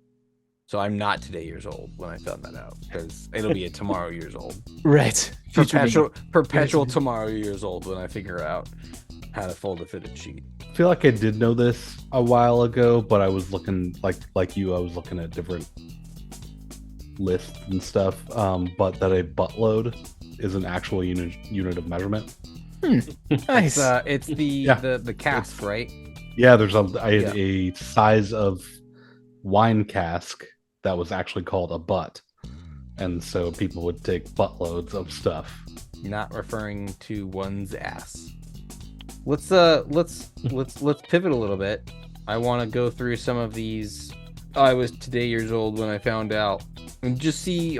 So I'm not today years old when I found that out, because it'll be a tomorrow years old. Right. Perpetual tomorrow years old when I figure out how to fold a fitted sheet. I feel like I did know this a while ago, but I was looking like you. I was looking at different lists and stuff. But that a buttload is an actual unit of measurement. Nice. It's the cask, right? Yeah, I had a size of wine cask that was actually called a butt, and so people would take buttloads of stuff. Not referring to one's ass. Let's pivot a little bit. I want to go through some of these. I was today years old when I found out, and just see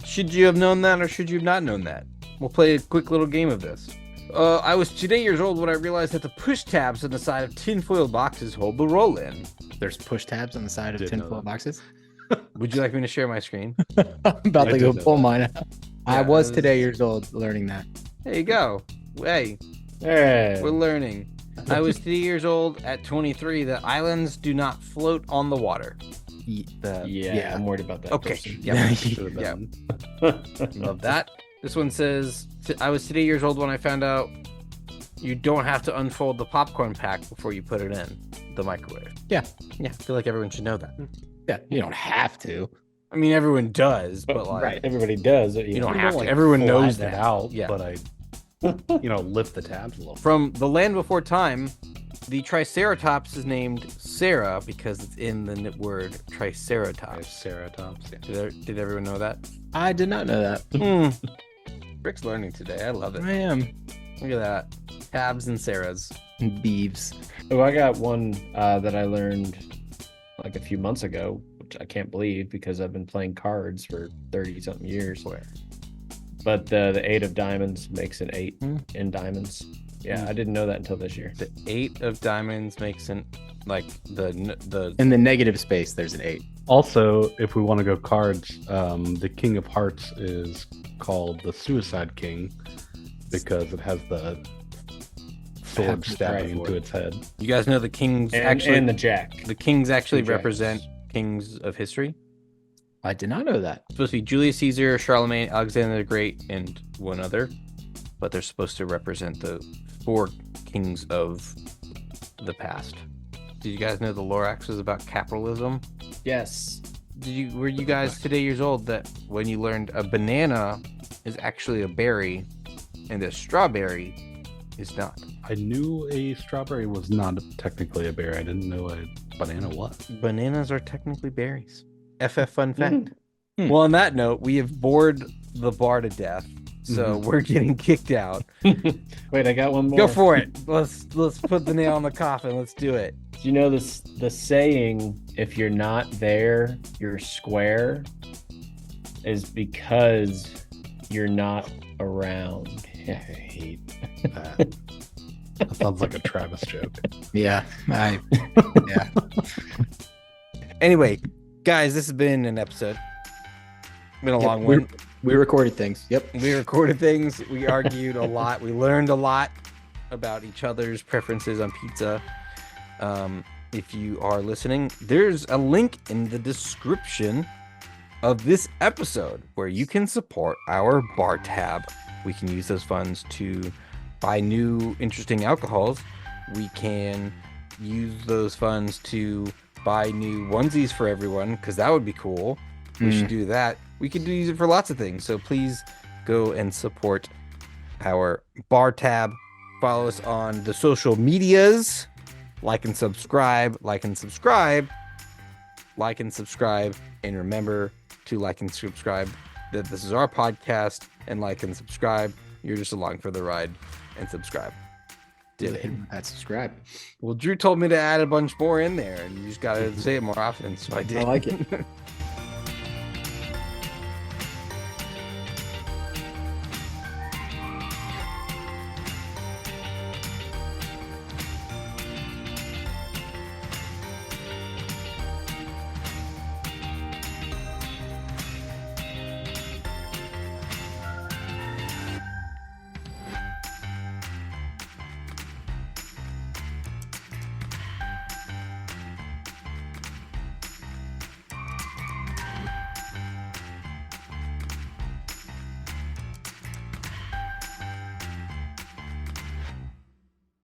should you have known that or should you have not known that? We'll play a quick little game of this. I was today years old when I realized that the push tabs on the side of tinfoil boxes hold the roll in. There's push tabs on the side of tinfoil boxes. Would you like me to share my screen? I'm about to go pull mine out. I was Yeah, today years old learning that. There you go. Hey, Hey. we're learning. I was 3 years old at 23 that islands do not float on the water. Yeah, I'm worried about that. Okay. person. Yeah. Should've been. Love that. This one says, I was today years old when I found out you don't have to unfold the popcorn pack before you put it in the microwave. Yeah. Yeah, I feel like everyone should know that. Yeah, you don't have to. I mean, everyone does, but like, Right, everybody does. you don't I have to. like, Everyone knows flatten that. it out, Yeah. but I lift the tabs a little. From the land before time, the Triceratops is named Sarah because it's in the word Triceratops. Triceratops. Yeah. Did everyone know that? I did not know that. Rick's learning today. I love it. I am. Look at that. Tabs and Sarahs. Beeves. Oh, I got one that I learned like a few months ago, which I can't believe because I've been playing cards for 30-something years. But the 8 of diamonds makes an 8 in diamonds. Yeah, I didn't know that until this year. The 8 of diamonds makes an the In the negative space, there's an 8. Also, if we want to go cards, the King of Hearts is called the Suicide King because it has the sword stabbing into its head. You guys know the kings And the jack. the kings actually The jacks. represent kings of history. I did not know that. It's supposed to be Julius Caesar, Charlemagne, Alexander the Great, and one other, but they're supposed to represent the 4 kings of the past. Did you guys know the Lorax was about capitalism? Yes. Were you guys today years old that when you learned a banana is actually a berry and a strawberry is not? I knew a strawberry was not technically a berry. I didn't know a banana was. Bananas are technically berries. FF fun fact. Well, on that note, we have bored the bar to death, so we're getting kicked out. Wait, I got one more. Go for it. Let's put the nail in the coffin. Let's do it. Do you know the saying, if you're not there, you're square, is because you're not around. I hate that. That sounds like a Travis joke. Yeah. Yeah. Anyway, guys, this has been an episode. Been a long one. We recorded things. Yep. We recorded things. We argued a lot. We learned a lot about each other's preferences on pizza. If you are listening, there's a link in the description of this episode where you can support our bar tab. We can use those funds to buy new interesting alcohols, we can use those funds to buy new onesies for everyone, because that would be cool. We should do that. We could use it for lots of things. So please go and support our bar tab. Follow us on the social medias. Like and subscribe. And remember to like and subscribe. That this is our podcast, and like and subscribe. You're just along for the ride, and subscribe. Hit that subscribe. Well, Drew told me to add a bunch more in there, and you just got to say it more often, so I did. I like it.